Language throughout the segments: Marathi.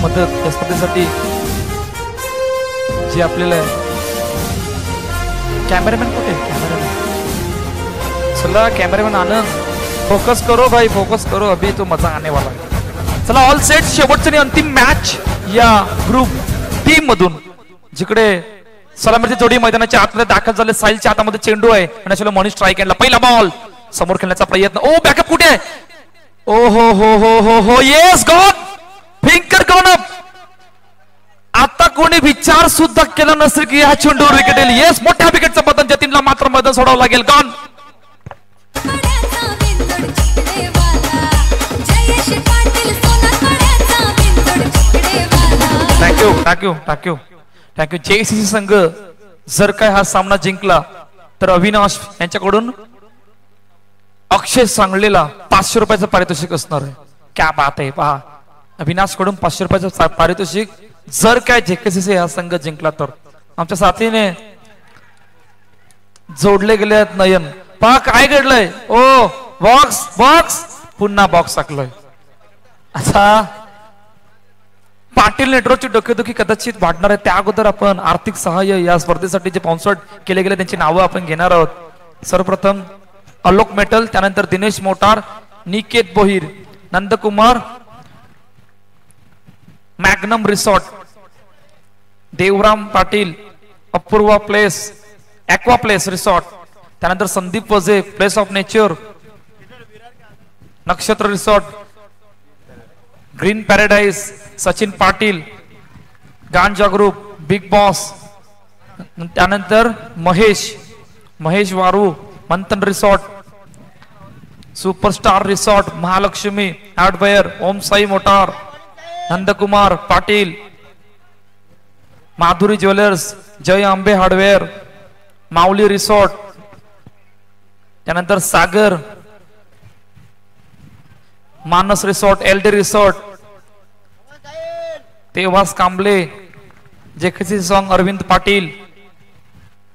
मदत या स्पर्धेसाठी जे आपल्याला कॅमेरामॅन कुठे कॅमेरामॅन चला कॅमेरामॅन आनंद फोकस करो भाई फोकस करो अभी तो मजा आने वाला है। चला ऑल सेट शेवटची आणि अंतिम मॅच या ग्रुप टीम मधून जिकडे सलामीची जोडी मैदानाच्या आतमध्ये दाखल झाले साहिलच्या हातामध्ये चेंडू आहे आणि अशा मनीष स्ट्राईक यांना पहिला बॉल समोर खेळण्याचा प्रयत्न ओ बॅकअप कुठे आहे ओ हो हो हो हो हो येस गॉड फिंकर करून आता कोणी विचार सुद्धा केला नसेल की हा चेंडूवर विकेट येईल येस मोठ्या विकेटचं बटन जतीनला मात्र मैदान सोडावं लागेल gone thank you thank you thank you thank you JCC संघ जर काय हा सामना जिंकला तर अविनाश यांच्याकडून अक्षय सांगलेला 500 रुपयाचं पारितोषिक असणार आहे क्या बात आहे पहा अविनाश कडून 500 रुपयाचं पारितोषिक जर काय जेकेसीसी हा संघ जिंकला तर आमच्या साथीने जोडले गेले आहेत नयन पहा काय घडलंय ओ बॉक्स बॉक्स पुन्हा बॉक्स टाकलोय आता पाटील नेटवर्कची डोकेदुखी कदाचित वाढणार आहे त्या अगोदर आपण आर्थिक सहाय्य या स्पर्धेसाठी जे स्पॉन्सर्ड केले गेले त्यांची नावं आपण घेणार आहोत सर्वप्रथम अलोक मेटल त्यानंतर Dinesh motor Niket Bohir Nandkumar Magnum resort Devram Patil Apurva place aqua place resort त्यानंतर Sandeep Waje place of nature Nakshatra resort green paradise Sachin Patil Ganja group big boss त्यानंतर Mahesh Waru Manthan resort superstar resort Mahalakshmi hardware Om Sai motor Nandkumar Patil Madhuri jewellers Jai Ambe hardware Mauli resort त्यानंतर Sagar Manas resort LD resort तेवास कांबले जेकेसी सॉन्ग अरविंद पाटील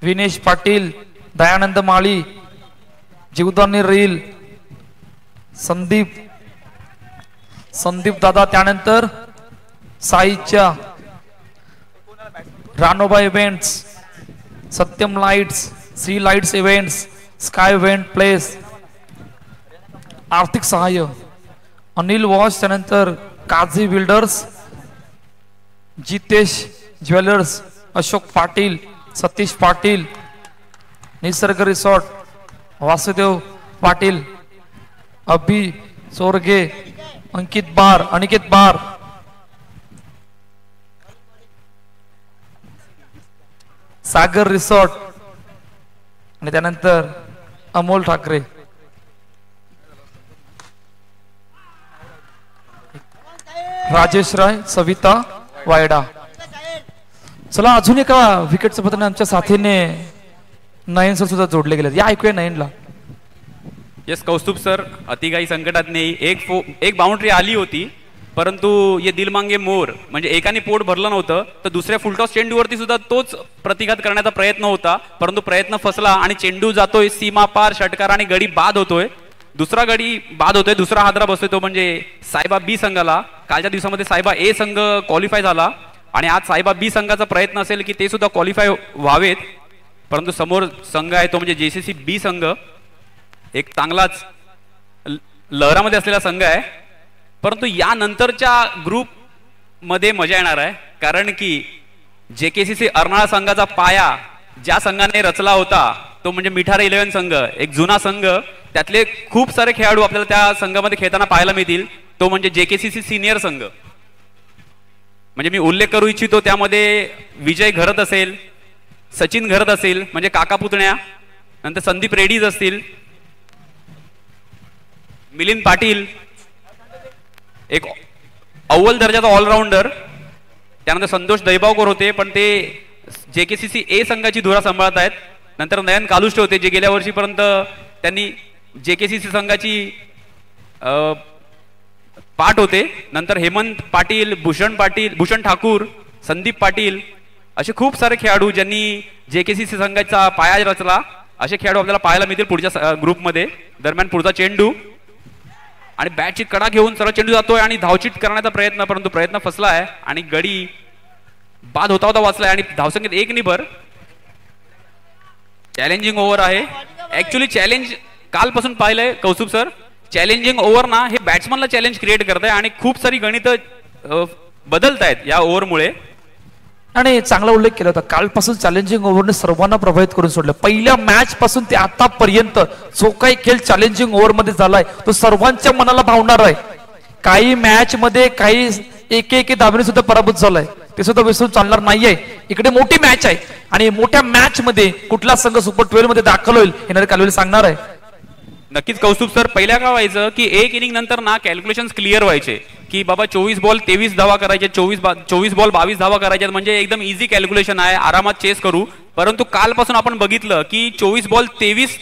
विनेश पाटील दयानंद माळी जीवदानी रील संदीप दादा त्यानंतर साईच्या Ranoba events Satyam lights Shri lights events sky event place आर्थिक सहाय्य अनिल वॉश त्यानंतर Kazi builders Jitesh jewellers Ashok Patil Satish Patil Nisarg resort Vasudev Patil Abhi Chorge Aniket bar Sagar resort आणि त्यानंतर अमोल ठाकरे राजेश राय सविता वायडा चला अजून एका विकेटचं पतन आमच्या साथीने नयन सर सुद्धा जोडले गेले या ऐकूया नयनला यस कौस्तुभ सर अति काही संकटात नाही एक बाउंड्री आली होती परंतु ये दिल मांगे मोर म्हणजे एकाने पोट भरलं नव्हतं तर दुसऱ्या फुलटॉस चेंडूवरती सुद्धा तोच प्रतिघात करण्याचा प्रयत्न होता परंतु प्रयत्न फसला आणि चेंडू जातोय सीमा पार षटकार आणि गडी बाद होतोय दुसरा हादरा बसतोय तो म्हणजे सायबा बी संघाला कालच्या दिवसामध्ये सायबा ए संघ क्वालिफाय झाला आणि आज सायबा बी संघाचा प्रयत्न असेल की ते सुद्धा क्वालिफाय व्हावेत परंतु समोर संघ आहे तो म्हणजे जेसीसी बी संघ एक चांगलाच लहरामध्ये असलेला संघ आहे परंतु यानंतरच्या ग्रुप मध्ये मजा येणार आहे कारण की जेकेसीसी अर्नाळा संघाचा पाया ज्या संघाने रचला होता तो म्हणजे मिठारे 11 संघ एक जुना संघ त्यातले खूप सारे खेळाडू आपल्याला त्या संघामध्ये खेळताना पाहायला मिळतील तो म्हणजे जेकेसीसी सिनियर संघ म्हणजे मी उल्लेख करू इच्छितो त्यामध्ये विजय घरत असेल सचिन घरत असेल म्हणजे काका पुतण्या नंतर संदीप रेड्डीज असतील मिलिंद पाटील एक अव्वल दर्जाचा ऑलराऊंडर त्यानंतर संतोष दैबावकर होते पण ते जेकेसीसी ए संघाची धुरा सांभाळत आहेत नंतर नयन कालुष्टे होते जे गेल्या वर्षीपर्यंत त्यांनी जेकेसीसी संघाची पाठ होते नंतर हेमंत पाटील भूषण ठाकूर संदीप पाटील असे खूप सारे खेळाडू ज्यांनी जेकेसीसी संघाचा पाया रचला असे खेळाडू आपल्याला पाहायला मिळतील पुढच्या ग्रुपमध्ये दरम्यान पुढचा चेंडू आणि बॅटची कडा घेऊन सरळ चेंडू जातोय आणि धावचीट करण्याचा प्रयत्न, परंतु प्रयत्न फसला आहे आणि गडी बाद होता होता वाचलाय आणि धावसंख्येत 1 निबर. चॅलेंजिंग ओव्हर आहे. ऍक्च्युली चॅलेंज कालपासून पाहिलंय कौस्तुभ सर, चॅलेंजिंग ओव्हर ना हे बॅट्समनला चॅलेंज क्रिएट करत आहे आणि खूप सारी गणित बदलत आहेत या ओव्हरमुळे. आणि चांगला उल्लेख केला होता, कालपासून चॅलेंजिंग ओव्हरने सर्वांना प्रभावित करून सोडलं. पहिल्या मॅच पासून ते आतापर्यंत जो काही खेळ चॅलेंजिंग ओव्हर मध्ये झालाय तो सर्वांच्या मनाला भावणार आहे. काही मॅच मध्ये काही एक धावेने सुद्धा पराभूत झालाय, ते सुद्धा विसरून चालणार नाहीये. इकडे मोठी मॅच आहे आणि मोठ्या मॅच मध्ये कुठला संघ सुपर 12 मध्ये दाखल होईल येणारे कालवेल सांगणार आहे. नक्कीच कौस्तुभ सर, पहिल्या काय व्हायचं की एक इनिंग नंतर ना कॅल्क्युलेशन क्लिअर व्हायचे की बाबा 24 बॉल 23 धावा करायचे, 24 बॉल 22 धावा करायचे, म्हणजे एकदम इझी कॅल्क्युलेशन आहे, आरामात चेस करू. परंतु कालपासून आपण बघितलं की 24 बॉल 23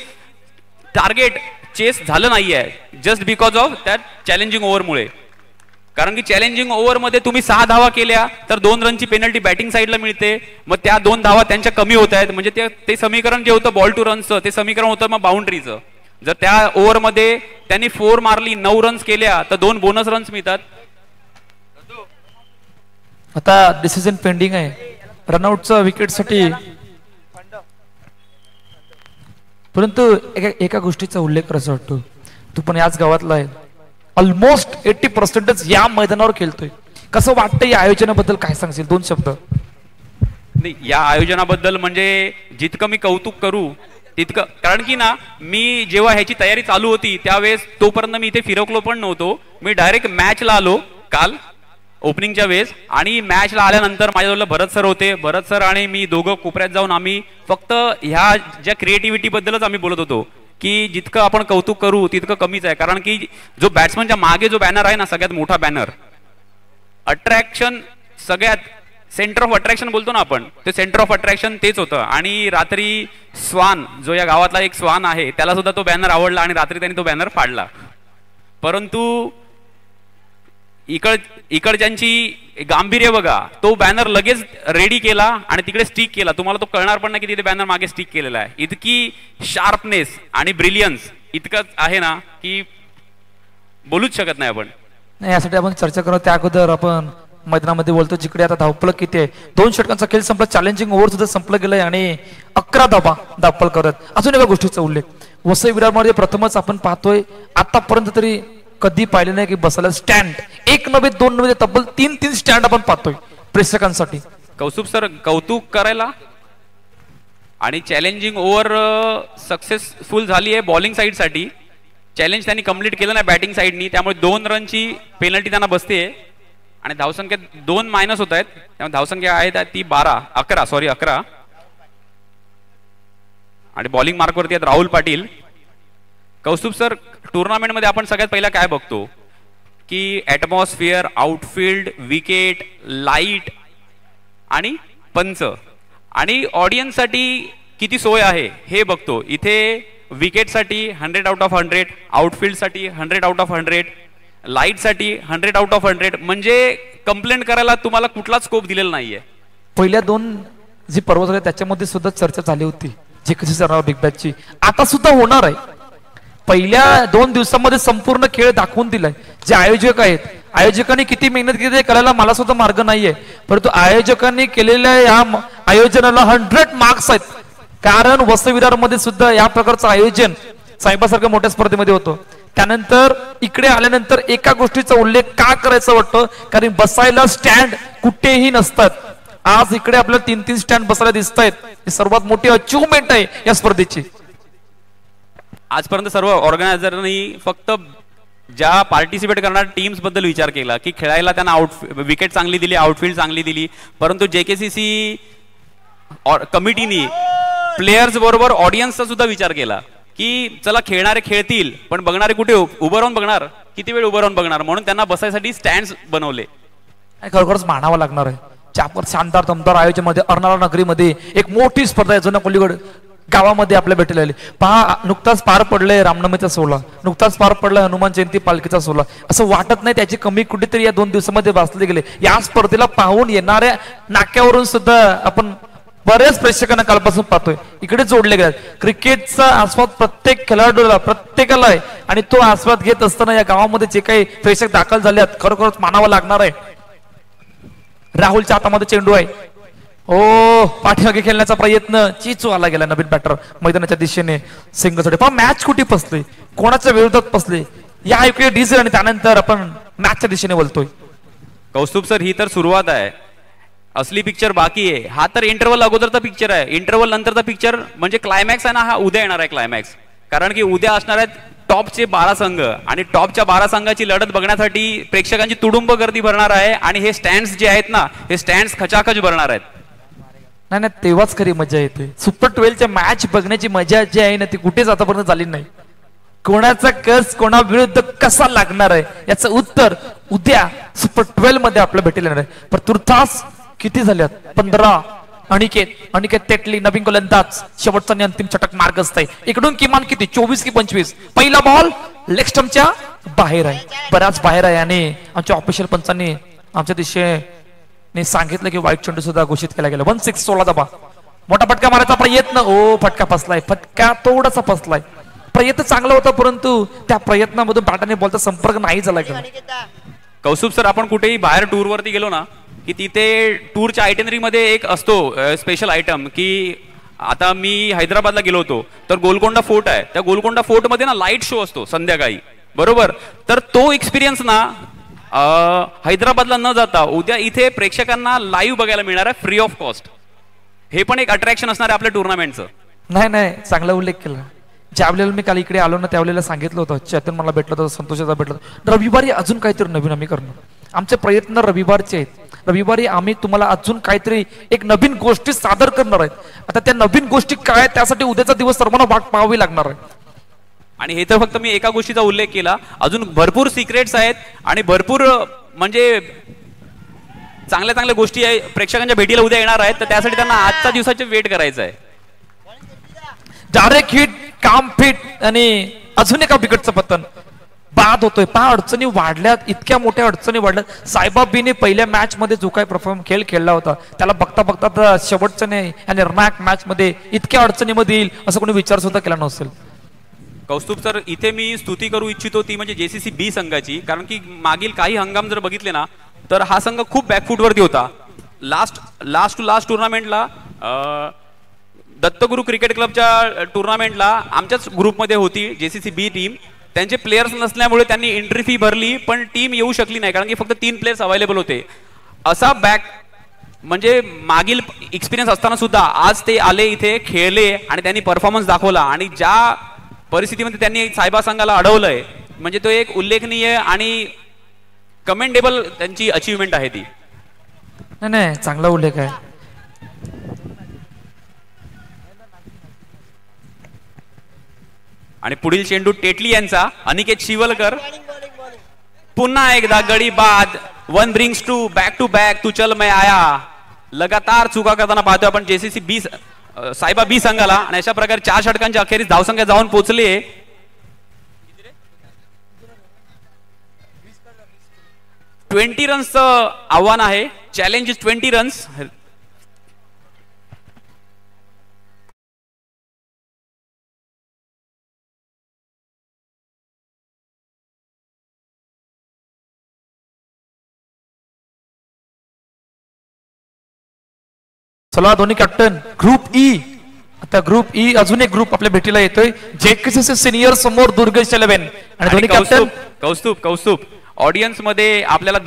टार्गेट चेस झालं नाहीये just because of that challenging ओव्हरमुळे. कारण की चॅलेंजिंग ओव्हरमध्ये तुम्ही 6 धावा केल्या तर 2 रनची पेनल्टी बॅटिंग साईडला मिळते, मग त्या 2 धावा त्यांच्या कमी होत आहेत, म्हणजे ते समीकरण जे होतं बॉल टू रनचं ते समीकरण होतं मग बाउंड्रीचं. जर त्या ओव्हरमध्ये त्यांनी 4 मारली 9 रन्स केल्या तर 2 बोनस रन्स मिळतात. आता डिसिजन पेंडिंग आहे रनआउटचं विकेटसाठी, परंतु एका गोष्टीचा उल्लेख करायचा वाटतो, तू पण याच गावातला आहे, ऑलमोस्ट 80% या मैदानावर खेळतोय. कसं वाटतं या आयोजनाबद्दल, काय सांगशील 2 शब्द? नाही, या आयोजनाबद्दल म्हणजे जितकं मी कौतुक करू तितकं, कारण की ना मी जेव्हा ह्याची तयारी चालू होती त्यावेळेस तोपर्यंत मी इथे फिरकलो पण नव्हतो. मी डायरेक्ट मॅचला आलो काल ओपनिंगच्या वेळेस, आणि मॅचला आल्यानंतर माझ्याजवळ भरत सर होते. भरत सर आणि मी दोघं कोपऱ्यात जाऊन आम्ही फक्त ह्या ज्या क्रिएटिव्हिटी बद्दलच आम्ही बोलत होतो की जितकं आपण कौतुक करू तितकं कमीच आहे. कारण की जो बॅट्समनच्या मागे जो बॅनर आहे ना, सगळ्यात मोठा बॅनर, अट्रॅक्शन, सगळ्यात सेंटर ऑफ अट्रॅक्शन बोलतो ना आपण, ते सेंटर ऑफ अट्रॅक्शन तेच होतं. आणि रात्री स्वान, जो या गावातला एक स्वान आहे, त्याला सुद्धा तो बॅनर आवडला आणि रात्री त्यांनी तो बॅनर फाडला. परंतु इकडच्यांची गांभीर्य बघा, तो बॅनर लगेच रेडी केला आणि तिकडे स्टिक केला. तुम्हाला तो कळणार पण नाही की तिथे बॅनर मागे स्टिक केलेला आहे. इतकी शार्पनेस आणि ब्रिलियन्स इतकंच आहे ना की बोलूच शकत नाही आपण. नाही, यासाठी आपण चर्चा करू. त्या अगोदर आपण मैदानामध्ये बोलतो जिकडे आता धावपळ किती आहे. 2 षटकांचा खेळ संपला, चॅलेंजिंग ओव्हर सुद्धा संपलं गेलंय आणि 11 धावा धावपळ करत. अजून एका गोष्टीचा उल्लेख, वसई विरारमध्ये प्रथमच आपण पाहतोय, आतापर्यंत तरी कधी पाहिले नाही की बसायला स्टँड 1 नव्हे 2 नव्हे तब्बल 3 स्टँड आपण पाहतोय प्रेक्षकांसाठी. कौस्तुभ सर, कौतुक करायला. आणि चॅलेंजिंग ओव्हर सक्सेसफुल झाली आहे बॉलिंग साईडसाठी. चॅलेंज त्यांनी कंप्लीट केलं नाही बॅटिंग साईडनी, त्यामुळे 2 रनची पेनल्टी त्यांना बसते आणि धावसंख्येत 2 मायनस होत आहेत, त्यामुळे धावसंख्या आहे ती 11. आणि बॉलिंग मार्कवरती आहेत राहुल पाटील. कौस्तुभ सर, टुर्नामेंटमध्ये आपण सगळ्यात पहिला काय बघतो की ॲटमॉस्फिअर, आउटफील्ड, विकेट, लाईट आणि पंच आणि ऑडियन्ससाठी किती सोय आहे हे बघतो. इथे विकेटसाठी 100 out of 100, आउटफील्डसाठी 100 out of 100, लाईटसाठी 100 out of 100, म्हणजे कंप्लेंट करायला तुम्हाला कुठलाच स्कोप दिलेला नाहीये. पहिल्या 2 जी पर्व झाले त्याच्यामध्ये सुद्धा चर्चा झाली होती जे कशी करणार बिग बॅचची, आता सुद्धा होणार आहे. पहिल्या 2 दिवसांमध्ये संपूर्ण खेळ दाखवून दिलाय. जे आयोजक आहेत, आयोजकांनी किती मेहनत केली ते कळायला मला सुद्धा मार्ग नाहीये, परंतु आयोजकांनी केलेल्या या आयोजनाला 100 मार्क्स आहेत. कारण वसई विरारमध्ये सुद्धा या प्रकारचं आयोजन साहेबासारख्या मोठ्या स्पर्धेमध्ये होतं. त्यानंतर इकडे आल्यानंतर एका गोष्टीचा उल्लेख का करायचा वाटतं, कारण बसायला स्टँड कुठेही नसतात. आज इकडे आपल्याला 3 स्टँड बसायला दिसत आहेत. ही सर्वात मोठी अचिव्हमेंट आहे या स्पर्धेची. आजपर्यंत सर्व ऑर्गनायझरनी फक्त ज्या पार्टिसिपेट करणाऱ्या टीम्स बद्दल विचार केला की खेळायला त्यांना विकेट चांगली दिली, आउटफील्ड चांगली दिली, परंतु JKCC कमिटीनी प्लेयर्स बरोबर ऑडियन्सचा सुद्धा विचार केला की चला खेळणारे खेळतील पण बघणारे कुठे उभं राहून बघणार, किती वेळ उभं राहून बघणार, म्हणून त्यांना बसायसाठी स्टँड्स बनवले. खरोखरच मानावं लागणार आहे. चापर शानदार दमदार आयोजनामध्ये अर्नाळा नगरीमध्ये एक मोठी स्पर्धा आहे, जुन्या कोलीगड गावामध्ये आपल्या भेटले आले. पहा, नुकताच पार पडलंय रामनवमीचा सोहळा, नुकताच पार पडलाय हनुमान जयंती पालखीचा सोहळा. असं वाटत नाही त्याची कमी कुठेतरी या 2 दिवसामध्ये भासले गेले. या स्पर्धेला पाहून येणाऱ्या नाक्यावरून सुद्धा आपण बरेच प्रेक्षकांना कालपासून पाहतोय इकडे जोडले गेले. क्रिकेटचा आस्वाद प्रत्येक खेळाडूला प्रत्येकाला आहे आणि तो आस्वाद घेत असताना या गावामध्ये जे काही प्रेक्षक दाखल झाले आहेत खरोखरच मानावं लागणार आहे. राहुलच्या हातामध्ये चेंडू आहे. ओ पाठीमागे खेळण्याचा प्रयत्न चिचू आला गेला नवीन बॅटर मैदानाच्या दिशेने सिंगलसाठी. पण मॅच कुठे फसली कोणाच्या विरोधात फसली या ऐकूया डीझल आणि त्यानंतर आपण मॅचच्या दिशेने बोलतोय. कौस्तुभ सर ही तर सुरुवात आहे. असली पिक्चर बाकी आहे. हा तर इंटरव्हल अगोदरचा पिक्चर आहे. इंटरव्हल नंतरचा पिक्चर म्हणजे क्लायमॅक्स आहे ना हा उद्या येणार आहे क्लायमॅक्स. कारण की उद्या असणार आहेत टॉपचे 12 संघ आणि टॉपच्या 12 संघाची लढत बघण्यासाठी प्रेक्षकांची तुडुंब गर्दी भरणार आहे आणि हे स्टँड्स जे आहेत ना हे स्टँड्स खचाखच भरणार आहेत. नाही नाही तेव्हाच खरी मजा येते. सुपर 12च्या मॅच बघण्याची मजा जी आहे ना ती कुठेच आतापर्यंत झाली नाही. कोणाचा कस कोणा विरुद्ध कसा लागणार आहे याचं उत्तर उद्या सुपर 12 मध्ये आपल्याला भेटेल येणार आहे. पण तुर्तास किती झाल्यात 15. अनिकेत तेटली नवीन गोलंदाज शेवटचा आणि अंतिम षटक मार्गस्थ आहे. इकडून किमान किती 24 की 25. पहिला बॉल लेग स्टंपच्या बाहेर आहे बराच बाहेर आहे आणि आमच्या ऑफिशियल पंचांनी आमच्या दिशेने सांगितलं की वाईट चेंडू सुद्धा घोषित केला गेला. 1-6 16 दबा मोठा फटका मारायचा प्रयत्न. ओ फटका फसलाय. फटका थोडासा फसलाय. प्रयत्न चांगला होता परंतु त्या प्रयत्नामधून बॅटाने बॉलचा संपर्क नाही झाला गेला. कौस्तुभ सर आपण कुठेही बाहेर टूर वरती गेलो ना की तिथे टूरच्या आयटेनरी मध्ये एक असतो स्पेशल आयटम की आता मी हैदराबादला गेलो होतो तर गोलकोंडा फोर्ट आहे. त्या गोलकोंडा फोर्ट मध्ये ना लाईट शो असतो संध्याकाळी बरोबर. तर तो एक्सपिरियन्स ना हैदराबादला न जाता उद्या इथे प्रेक्षकांना लाईव्ह बघायला मिळणार आहे फ्री ऑफ कॉस्ट. हे पण एक अट्रॅक्शन असणार आहे आपल्या टुर्नामेंटचं. नाही चांगला उल्लेख केला. ज्यावेळेला मी काल इकडे आलो ना त्यावेळेला सांगितलं होतं चेतन मला भेटलं होतं संतोषाचा भेटलं होतं रविवारी अजून काहीतरी नवीन आम्ही करणार. आमचे प्रयत्न रविवारचे आहेत. रविवारी आम्ही तुम्हाला अजून काहीतरी एक नवीन गोष्टी सादर करणार आहेत. आता त्या नवीन गोष्टी काय त्यासाठी उद्याचा दिवस सर्वांना वाट पाहावी लागणार आहे. आणि हे तर फक्त मी एका गोष्टीचा उल्लेख केला. अजून भरपूर सिक्रेट्स आहेत आणि भरपूर म्हणजे चांगल्या चांगल्या गोष्टी आहे प्रेक्षकांच्या भेटीला उद्या येणार आहेत. तर त्यासाठी त्यांना आजच्या दिवसाचे वेट करायचं आहे. डायरेक्ट हिट काम फिट आणि अजून एका विकेटचं पतन बाद होतोय. अडचणी वाढल्यात इतक्या मोठ्या अडचणी वाढल्यात. साईबाबीने पहिल्या मॅच मध्ये जो काही खेळ खेळला होता त्याला बघता बघता शेवटच्या निर्णायक मॅच मध्ये इतक्या अडचणीमध्ये येईल असं कोणी विचार सुद्धा केला नसेल. कौस्तुभ सर इथे मी स्तुती करू इच्छितो ती म्हणजे JCC B संघाची. कारण की मागील काही हंगाम जर बघितले ना तर हा संघ खूप बॅकफूट वरती होता. लास्ट टू लास्ट टुर्नामेंटला दत्तगुरु क्रिकेट क्लबच्या टुर्नामेंटला आमच्याच ग्रुपमध्ये होती JCC B टीम. त्यांचे प्लेयर्स नसल्यामुळे त्यांनी एंट्री फी भरली पण टीम येऊ शकली नाही कारण की फक्त 3 प्लेयर्स अवेलेबल होते. असा बॅक म्हणजे मागील एक्सपिरियन्स असताना सुद्धा आज ते आले इथे खेळले आणि त्यांनी परफॉर्मन्स दाखवला आणि ज्या परिस्थितीमध्ये त्यांनी सायबा संघाला अडवलंय म्हणजे तो एक उल्लेखनीय आणि कमेंडेबल त्यांची अचीवमेंट आहे ती. नाही चांगला उल्लेख आहे. आणि पुढील चेंडू टेटली यांचा अनिकेत शिवलकर. पुन्हा एकदा गडी बाद. 1 brings 2 बॅक टू बॅक तू चल मैं आया. लगातार चुका करताना पाहतोय आपण JCC B सायबा B संघाला आणि अशा प्रकारे 4 षटकांच्या अखेरीस धावसंख्या जाऊन पोहोचले. 20 रन्सचं आव्हान आहे. Challenge is 20 runs. चला दोन्ही कॅप्टन ग्रुप ई. आता ग्रुप ई अजून एक ग्रुप आपल्या भेटीला येतोय. JKCC सिनियर समोर दुर्गेश 11 आणि दोन्ही कॅप्टन कौस्तुभ ऑडियन्स मध्ये आपल्याला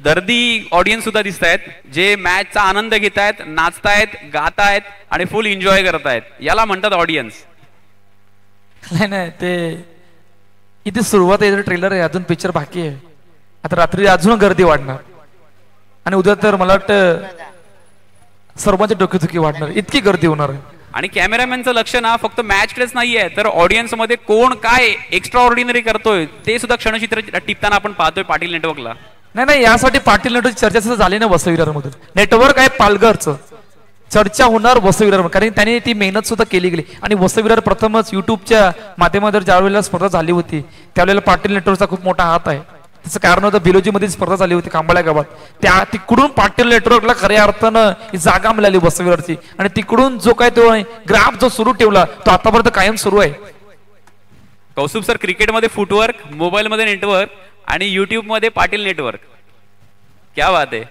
दर्दी ऑडियन्स सुद्धा दिसत आहेत जे मॅचचा आनंद घेत आहेत नाचतायत गातायत आणि फुल एन्जॉय करतायत. याला म्हणतात ऑडियन्स. नाही ते इथे सुरुवात आहे. ट्रेलर आहे अजून पिक्चर बाकी आहे. आता रात्री अजून गर्दी वाढणार आणि उद्या तर मला वाटतं सर्वांची डोकेदुखी वाढणार इतकी गर्दी होणार आहे. आणि कॅमेरामॅनचं लक्ष ना फक्त मॅच कडेच नाहीये तर ऑडियन्स मध्ये कोण काय एक्स्ट्रा ऑर्डिनरी करतोय ते सुद्धा क्षणचित्र टिपताना आपण पाहतोय पाटील नेटवर्कला. नाही यासाठी पाटील नेटवर्क चर्चा सुद्धा झाली ना वसविरार मधून. नेटवर्क आहे पालघरचं चर्चा होणार वसविरार कारण त्यांनी ती मेहनत सुद्धा केली गेली आणि वसविरार प्रथमच युट्यूबच्या माध्यमातून ज्या वेळेला स्पर्धा झाली होती त्यावेळेला पाटील नेटवर्कचा खूप मोठा हात आहे. त्याचं कारण होतं बिलोजी मध्ये स्पर्धा झाली होती खांबाळ्या गावात. त्या तिकडून पाटील नेटवर्कला खऱ्या अर्थानं ही जागा मिळाली बसवीवरची आणि तिकडून जो काय तो ग्राफ जो सुरू ठेवला तो आतापर्यंत कायम सुरू आहे. कौस्तुभ सर, क्रिकेटमध्ये फुटवर्क, मोबाईलमध्ये नेटवर्क आणि युट्यूब मध्ये पाटील नेटवर्क. क्या बात आहे,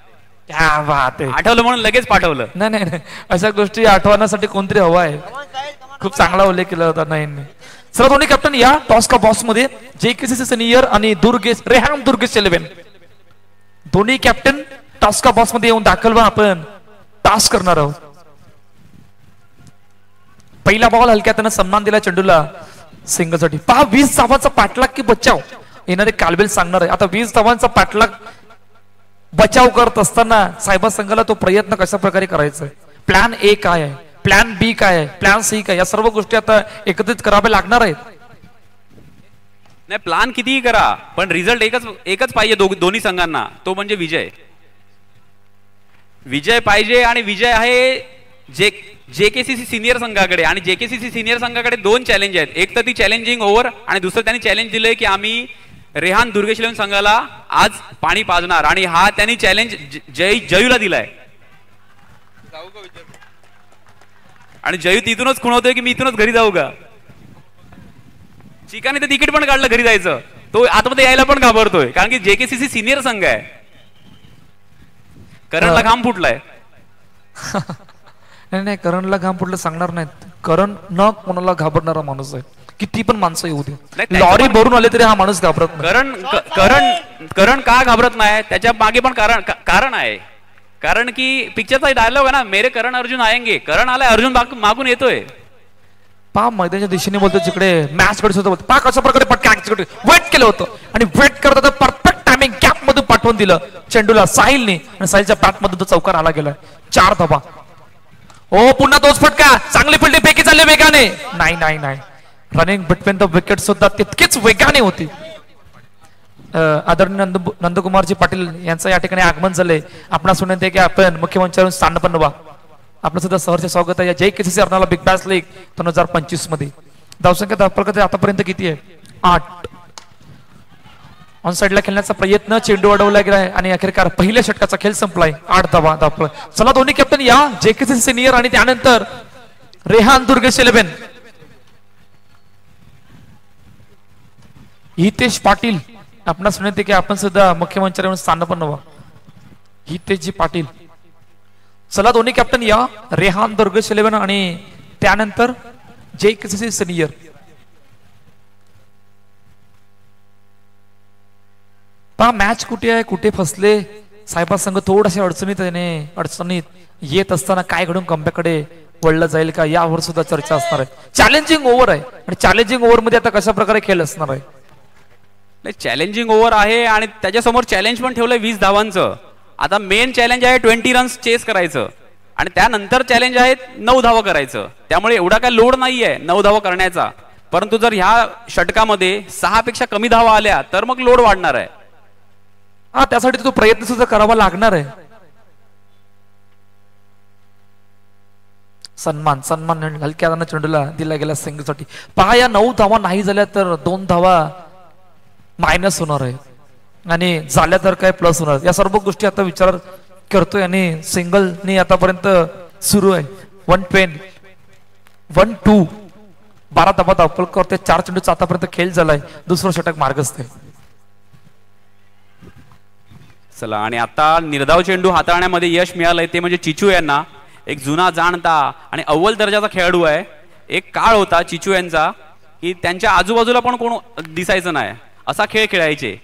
क्या बात आहे. आठवलं म्हणून लगेच पाठवलं. नाही नाही नाही, अशा गोष्टी आठवण्यासाठी कोणतरी हवा आहे. खूप चांगला उल्लेख केला होता. नाही चला दोन्ही कॅप्टन या टॉस का बॉक्स मध्ये. JKCC सिनियर आणि रेहान दुर्गेश 11 दोन्ही कॅप्टन टॉस का बॉक्स मध्ये येऊन दाखल व्हा. आपण टॉस करणार आहोत. पहिला बॉल हलक्या त्यानं सन्मान दिला चेंडूला सिंगलसाठी. पहा 20 धावांचा पाठलाग की बचाव येणारे कालबेल सांगणार आहे. आता 20 धावांचा पाठलाग बचाव करत असताना साहेबा संघाला तो प्रयत्न कशा प्रकारे करायचा आहे, प्लॅन ए काय आहे, प्लॅन बी काय आहे, प्लॅन सी काय, या सर्व गोष्टी आता एकत्रित कराव्या लागणार आहेत. नाही, प्लॅन कितीही करा पण रिझल्ट एकच पाहिजे दोन्ही संघांना, तो म्हणजे विजय. विजय पाहिजे आणि विजय आहे JKCC सिनियर संघाकडे. आणि JKCC सिनियर संघाकडे 2 चॅलेंज आहेत. एक तर ती चॅलेंजिंग ओव्हर आणि दुसरं त्यांनी चॅलेंज दिलंय की आम्ही रेहान दुर्गेश 11 संघाला आज पाणी पाजणार. आणि हा त्यांनी चॅलेंज जयूला दिलाय. आणि जयू तिथूनच खुणवतोय की मी इथूनच घरी जाऊ का. चिकाने तर तिकीट पण काढलं घरी जायचं, तो आतमध्ये यायला पण घाबरतोय कारण की JKCC सिनियर संघ आहे. करणला घाम फुटलाय. नाही करणला घाम फुटलं सांगणार नाहीत. करण न कोणाला घाबरणारा माणूस आहे. किती पण माणसं येऊ दे, लॉरी भरून आले तरी हा माणूस घाबरत नाही. करण का घाबरत नाही त्याच्या मागे पण कारण आहे. कारण की पिक्चरचा डायलॉग आहे ना, मेरे करण अर्जुन आएंगे. करण आलाय, अर्जुन मागून येतोय. पा मैदानाच्या दिशेने बोलतो जिकडे मॅच कडे होतं. पा कशा प्रकारे पटकन वेट केलं होतं आणि वेट करत होता. परफेक्ट टायमिंग गॅप मधून पाठवून दिलं चेंडूला साहिलने आणि साहिलच्या बॅट मध्ये तो चौकार आला गेला. 4 धावा. ओ पुन्हा तोच फटका. चांगली फिल्डिंग पैकी चालले वेगाने. नाही रनिंग बिटवीन द विकेट सुद्धा तितकीच वेगाने होती. आदरणीय नंदकुमारजी पाटील यांचं या ठिकाणी आगमन झालंय. आपणास विनंती आहे की आपण मुख्यमंत्र्यांवरून स्थानपन्न व्हा. आपलं सुद्धा सहर्ष स्वागत आहे या JKCC Arnala big bash league 2025 मध्ये. धावसंख्या धावफलकात आतापर्यंत किती आहे? 8. ऑन साइडला खेळण्याचा प्रयत्न, चेंडू अडवला गेला आणि अखेरकार पहिल्या षटकाचा खेळ संपलाय. 8 धावा धावफल. चला दोन्ही कॅप्टन या JKCC सिनियर आणि त्यानंतर रेहान दुर्गेश 11. हितेश पाटील आपणास विनंती की आपण सुद्धा मुख्यमंत्र्यांवरून स्थानपन्न व्हा. हितेशजी पाटील. चला दोन्ही कॅप्टन या रेहान दुर्गेश 11 आणि त्यानंतर JKCC सिनियर. पहा मॅच कुठे आहे, कुठे फसले साहेबा संघ थोडाशा अडचणीत येत असताना काय घडून कमबॅककडे वळलं जाईल का यावर सुद्धा चर्चा असणार आहे. चॅलेंजिंग ओव्हर आहे आणि चॅलेंजिंग ओव्हर मध्ये आता कशा प्रकारे खेळ असणार आहे. चॅलेंजिंग ओव्हर आहे आणि त्याच्यासमोर चॅलेंज पण ठेवलंय 20 धावांचं. आता मेन चॅलेंज आहे 20 रन्स चेस करायचं आणि त्यानंतर चॅलेंज आहे 9 धावा करायचं. त्यामुळे एवढा काय लोड नाहीये 9 धावा करण्याचा. परंतु जर ह्या षटकामध्ये 6 पेक्षा कमी धावा आल्या तर मग लोड वाढणार आहे. त्यासाठी तो प्रयत्न सुद्धा करावा लागणार आहे. सन्मान हलक्या चेंडूला दिला गेला सिंगलसाठी. पहा या 9 धावा नाही झाल्या तर 2 धावा मायनस होणार आहे आणि झाल्या तर काय प्लस होणार. या सर्व गोष्टी आता विचार करतोय आणि सिंगलनी आतापर्यंत सुरू आहे. 1-2 12 धावा धावफल करते. 4 चेंडूचा आतापर्यंत खेळ झालाय. दुसरं षटक मार्गस्थ आहे. चला आणि आता निर्धाव चेंडू हाताळण्यामध्ये यश मिळालंय ते म्हणजे चिचू यांना. एक जुना जाणता आणि अव्वल दर्जाचा खेळाडू आहे. एक काळ होता चिचू यांचा की त्यांच्या आजूबाजूला पण कोण दिसायचं नाही असा खेळ खेळायचे.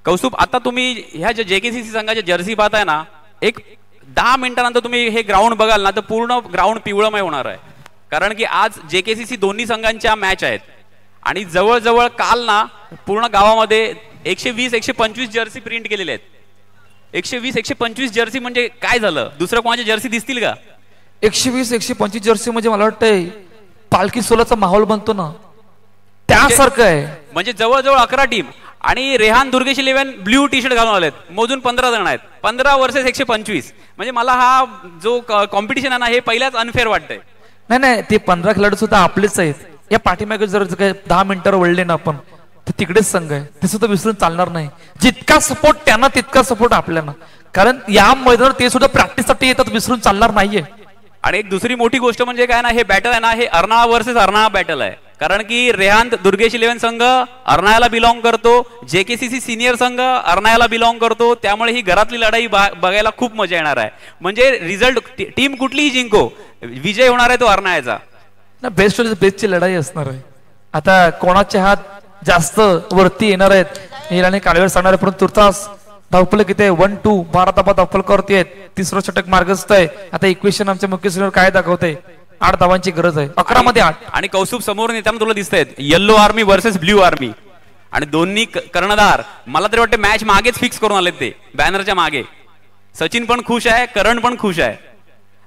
कौस्तुभ, आता तुम्ही ह्या ज्या JKCC संघाच्या जर्सी पाहताय ना, एक 10 मिनिटानंतर तुम्ही हे ग्राउंड बघाल ना तर पूर्ण ग्राउंड पिवळमय होणार आहे. कारण की आज JKCC दोन्ही संघांच्या मॅच आहेत आणि जवळजवळ काल ना पूर्ण गावामध्ये 120-125 जर्सी प्रिंट केलेले आहेत. 120-125 जर्सी म्हणजे काय झालं, दुसऱ्या कोणाच्या जर्सी दिसतील का? 120-125 जर्सी म्हणजे मला वाटतंय पालखी सोलाचा माहोल बनतो ना त्यासारखं आहे. म्हणजे जवळजवळ 11 टीम आणि Rehan Durgesh 11 blue T shirt घालून आलेत. मोजून 15 जण आहेत. 15 वर्सेस 125. म्हणजे मला हा जो कॉम्पिटिशन आहे ना हे पहिल्याच अनफेअर वाटतंय. नाही ते 15 खेळाडू सुद्धा आपलेच आहेत. या पाठीमागे जर काही 10 मिनिटावर वळले ना आपण तर तिकडेच संघ आहे, ते सुद्धा विसरून चालणार नाही. जितका सपोर्ट त्यांना तितका सपोर्ट आपल्याला, कारण या मैदानावर ते सुद्धा प्रॅक्टिससाठी येतात, विसरून चालणार नाहीये. आणि एक दुसरी मोठी गोष्ट म्हणजे काय ना, हे बॅटल आहे ना, हे अर्नाळा वर्सेस अर्नाळा बॅटल आहे. कारण की रेहान दुर्गेश 11 संघ अर्नाळ्याला बिलॉंग करतो, JKCC सिनियर संघ अर्नाळ्याला बिलॉंग करतो. त्यामुळे ही घरातली लढाई बघायला खूप मजा येणार आहे. म्हणजे रिझल्ट टीम कुठलीही जिंको, विजय होणार आहे तो अर्नाळ्याचा. ना बेस्ट बेस्टची लढाई असणार आहे. आता कोणाचे हात जास्त वरती येणार आहेत हे आणि कालवेळ सांगणार आहे. परंतु तुर्तास धावफल किती आहे? 1-2 12 धावा धावफल करतेय. तिसरं षटक मार्गस्थ आहे. आता इक्वेशन आमच्या मुख्य स्क्रीनवर काय दाखवते? 8 धावांची गरज आहे, 11 मध्ये 8. आणि कौस्तुभ समोर नेताना तुला दिसत आहेत yellow army versus blue army, आणि दोन्ही कर्णधार मला तरी वाटतं मॅच मागेच फिक्स करून आलेत, ते बॅनरच्या मागे. सचिन पण खुश आहे, करण पण खुश आहे.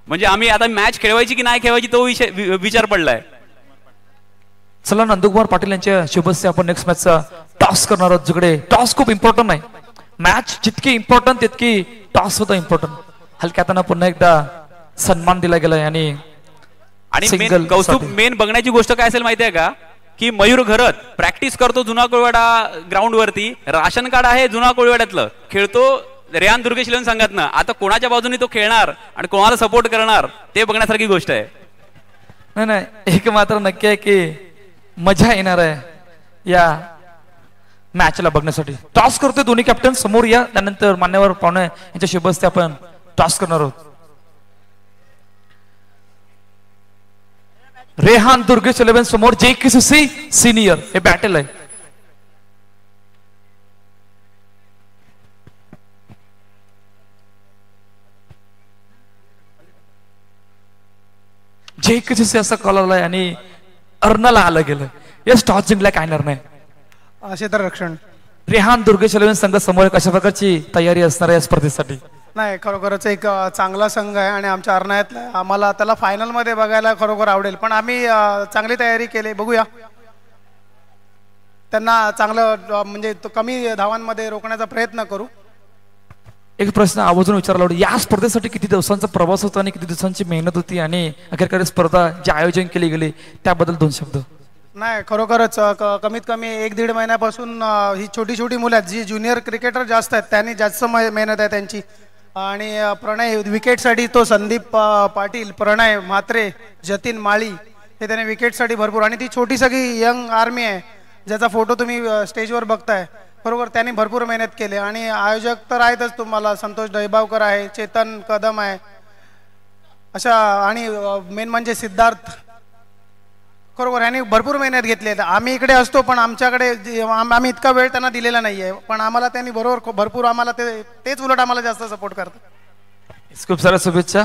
म्हणजे आम्ही आता मॅच खेळवायची की नाही खेळवायची तो विचार पडलाय. चला नंदकुमार पाटील यांच्या शुभस्य आपण नेक्स्ट मॅचचा टॉस करणार आहोत. जिकडे टॉस खूप इम्पॉर्टंट आहे. मॅच जितकी इम्पॉर्टंट तितकी टॉस होता इम्पॉर्टंट. हलक्या हाताने पुन्हा एकदा सन्मान दिला गेलाय. आणि कौस्तुभ मेन बघण्याची गोष्ट काय असेल माहितीये का, की मयूर घरत प्रॅक्टिस करतो जुना कोळवाडा ग्राउंड वरती, राशन कार्ड आहे जुना कोळवाड्यातलं, खेळतो रेहान दुर्गेश 11 संघातनं. आता कोणाच्या बाजूने तो खेळणार आणि कोणाला सपोर्ट करणार ते बघण्यासारखी गोष्ट आहे. नाही एक मात्र नक्की आहे की मजा येणार आहे या मॅचला बघण्यासाठी. टॉस करतोय दोन्ही कॅप्टन, समोर या. त्यानंतर मान्यवर पाहुणे यांच्या शुभस्ते आपण टॉस करणार आहोत. रेहान दुर्गेश 11 समोर JKCC सिनियर, हे बॅटल आहे. JKCC असा कॉल आलाय आणि अर्नाला आलं गेलं. यस टॉस जिंकला काय नाही. क्षेत्ररक्षण रेहान दुर्गेश 11 संघ समोर कशा प्रकारची तयारी असणार आहे या स्पर्धेसाठी? नाही, खरोखरच एक चांगला संघ आहे आणि आमच्या अर्नाळ्यातला, आम्हाला त्याला फायनल मध्ये बघायला खरोखर आवडेल. पण आम्ही चांगली तयारी केली, बघूया. त्यांना चांगलं म्हणजे कमी धावांमध्ये रोखण्याचा प्रयत्न करू. एक प्रश्न आवर्जून विचारायला आवडेल, या स्पर्धेसाठी किती दिवसांचा प्रवास होता आणि किती दिवसांची मेहनत होती आणि अखेरकडे स्पर्धा जे आयोजन केली गेली त्याबद्दल 2 शब्द? नाही, खरोखरच कमीत कमी 1-1.5 महिन्यापासून ही छोटी छोटी मुलं आहेत, जी ज्युनियर क्रिकेटर जास्त आहेत, त्यांनी जास्त मेहनत आहे त्यांची. आणि प्रणय विकेटसाठी, तो संदीप पाटील, प्रणय म्हात्रे, जतीन माळी, हे त्याने विकेटसाठी भरपूर. आणि ती छोटी सगळी यंग आर्मी आहे ज्याचा फोटो तुम्ही स्टेजवर बघताय, बरोबर, त्यांनी भरपूर मेहनत केली. आणि आयोजक तर आहेतच तुम्हाला, संतोष दैबावकर आहे, चेतन कदम आहे अशा, आणि मेन म्हणजे सिद्धार्थ, बरोबर, यांनी भरपूर मेहनत घेतली. आम्ही इकडे असतो पण आमच्याकडे आम्ही इतका वेळ त्यांना दिलेला नाहीये, पण आम्हाला त्यांनी बरोबर भरपूर आम्हाला तेच उलट आम्हाला जास्त सपोर्ट करतात. खूप साऱ्या शुभेच्छा.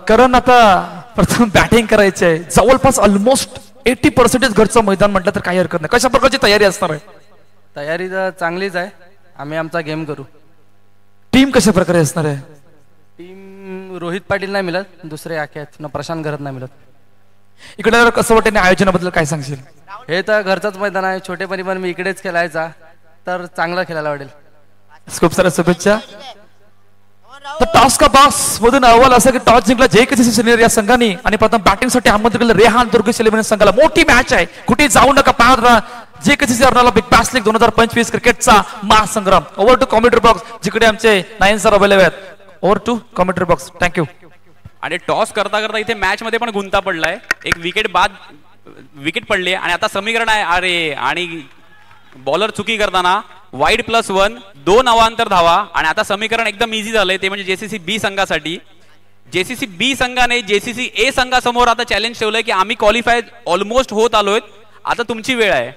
करण आता प्रथम बॅटिंग करायची आहे. जवळपास ऑलमोस्ट 80% घरचं मैदान म्हटलं तर काही हरकत नाही. कशा प्रकारची तयारी असणार आहे? तयारी तर चांगलीच आहे, आम्ही आमचा गेम करू. टीम कशा प्रकारे असणार आहे? टीम रोहित पाटील नाही मिळत, दुसरे आखे आहेत ना, प्रशांत घरत नाही मिळत. इकडे कसं वाटतं आयोजनाबद्दल काय सांगशील? हे तर घरचंच मैदान आहे, छोटेपणी पण मी इकडेच खेळायचा, तर चांगलं खेळायला आवडेल. खूप साऱ्या शुभेच्छा. तर टॉस का बॉस मधून अहवाल असा की टॉस जिंकला JKCC सिनियर या संघाने आणि प्रथम बॅटिंगसाठी आमंत्रित केलं रेहान दुर्गेश 11 संघाला. मोठी मॅच आहे, कुठे जाऊ नका, पाहत राहा. JKCC Arnala big bash league 2025 क्रिकेटचा महासंग्राम. ओव्हर टू कॉमेंट्री बॉक्स, जिकडे आमचे 9 सर अवेलेबल आहेत. Over to commentary box. Thank you. आणि टॉस करता करता इथे मॅच मध्ये पण गुंता पडलाय. एक विकेट पडली आणि आता समीकरण आहे, अरे, आणि बॉलर चुकी करताना वाईड +1, 2 अवांतर धावा. आणि आता समीकरण एकदम इझी झालंय, ते म्हणजे JCC B संघासाठी. JCC B संघाने JCC A संघासमोर आता चॅलेंज ठेवलंय की आम्ही क्वालिफाय ऑलमोस्ट होत आलोय, आता तुमची वेळ आहे.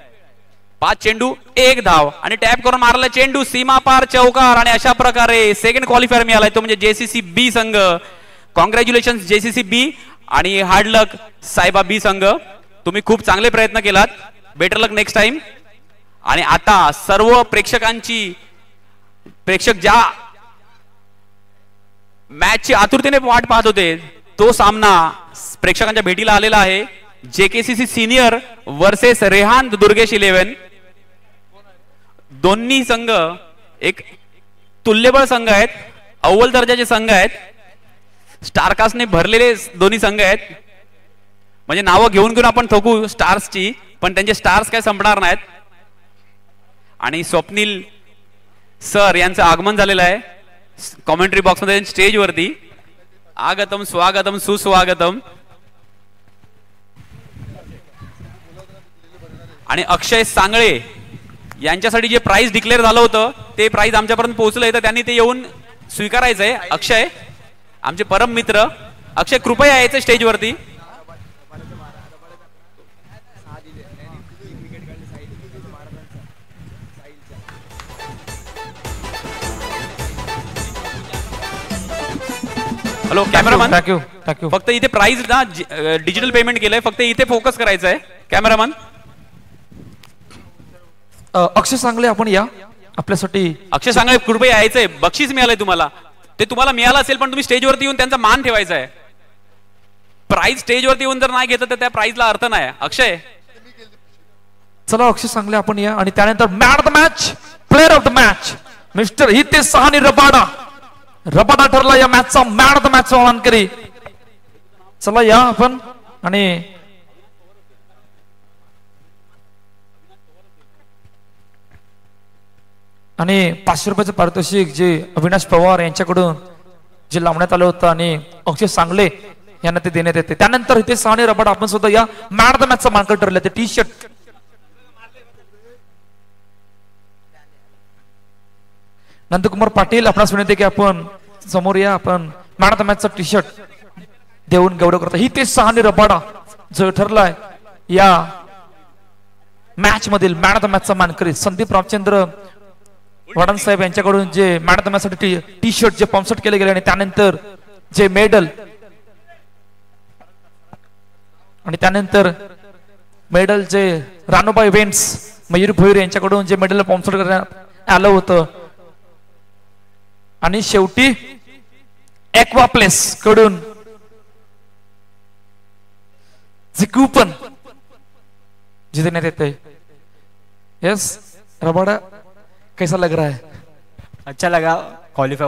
5 चेंडू 1 धाव आणि टॅप करून मारला चेंडू, सीमा पार चौकार. आणि अशा प्रकारे सेकंड क्वालिफायर मिळालाय, तो म्हणजे JCC B संघ. कॉंग्रॅच्युलेशन JCC B आणि हार्ड लक सायबा B संघ, तुम्ही खूप चांगले प्रयत्न केलात. बेटर लक नेक्स्ट टाइम. आणि आता सर्व प्रेक्षक ज्या मॅचची आतुरतेने वाट पाहत होते, तो सामना प्रेक्षकांच्या भेटीला आलेला आहे. JKCC senior versus Rehan Durgesh 11. दोन्ही संघ एक तुल्यबळ संघ आहेत, अव्वल दर्जाचे संघ आहेत. स्टारकास्टने भरलेले दोन्ही संघ आहेत. म्हणजे नावं घेऊन घेऊन आपण थकू स्टार्सची, पण त्यांचे स्टार्स काय संपणार नाहीत. आणि स्वप्नील सर यांचं आगमन झालेलं आहे कॉमेंट्री बॉक्समध्ये, स्टेजवरती. आगतम स्वागतम सुस्वागतम. आणि अक्षय सांगळे यांच्यासाठी जे प्राइज डिक्लेअर झालं होतं ते प्राइज आमच्यापर्यंत पोहोचलंय, तर त्यांनी ते येऊन स्वीकारायचंय. अक्षय आमचे परम मित्र, अक्षय कृपया यायचं स्टेजवरती. Hello cameraman, thank you thank you. फक्त इथे प्राइस ना डिजिटल पेमेंट केलंय, फक्त इथे फोकस करायचं आहे. कॅमेरामॅन अक्षय सांगले आपण या आपल्यासाठी. अक्षय सांगले कृपया यायचंय, बक्षीस मिळालंय तुम्हाला. ते तुम्हाला मिळालं असेल पण तुम्ही स्टेजवरती येऊन त्यांचा मान ठेवायचा आहे. प्राइस स्टेजवरती येऊन जर नाही घेतलं तर त्या प्राइजला अर्थ नाही. अक्षय चला अक्षय सांगले आपण या. आणि त्यानंतर man of the match, player of the match mister Hitesh Sahni Rabada. Rabada ठरला या मॅचचा मॅन ऑफ द मॅच मानकरी. चला या आपण. आणि 500 रुपयाचं पारितोषिक जे अविनाश पवार यांच्याकडून जे लावण्यात आलं होतं आणि अक्षय सांगले यांना ते देण्यात येते. त्यानंतर हितेश साहनी रबाडा आपण सुद्धा या मॅन ऑफ द मॅचचा मानकर ठरले. ते टी शर्ट नंदकुमार पाटील आपणास विनंती की आपण समोर या. आपण मॅन ऑफ द मॅचचा टी शर्ट देऊन गौरव करता. हितेश साहनी रबाडा जो ठरलाय या मॅच मधील मॅन ऑफ द मॅचचा मानकरी. संदीप रामचंद्र वडन साहेब यांच्याकडून जे मॅन ऑफ द मॅच साठी टी शर्ट जे स्पॉन्सर केले गेले आणि त्यानंतर जे मेडल आणि त्यानंतर मेडल जे रानोबा इव्हेंट्स मयूर भोईर यांच्याकडून जे मेडल स्पॉन्सर करण्यात आलं होतं. आणि शेवटी एक्वाप्लेस कडून जे कूपन जे देण्यात येते. यस रबाडा कैसा लग रहा है? अच्छा लगा क्वालिफाई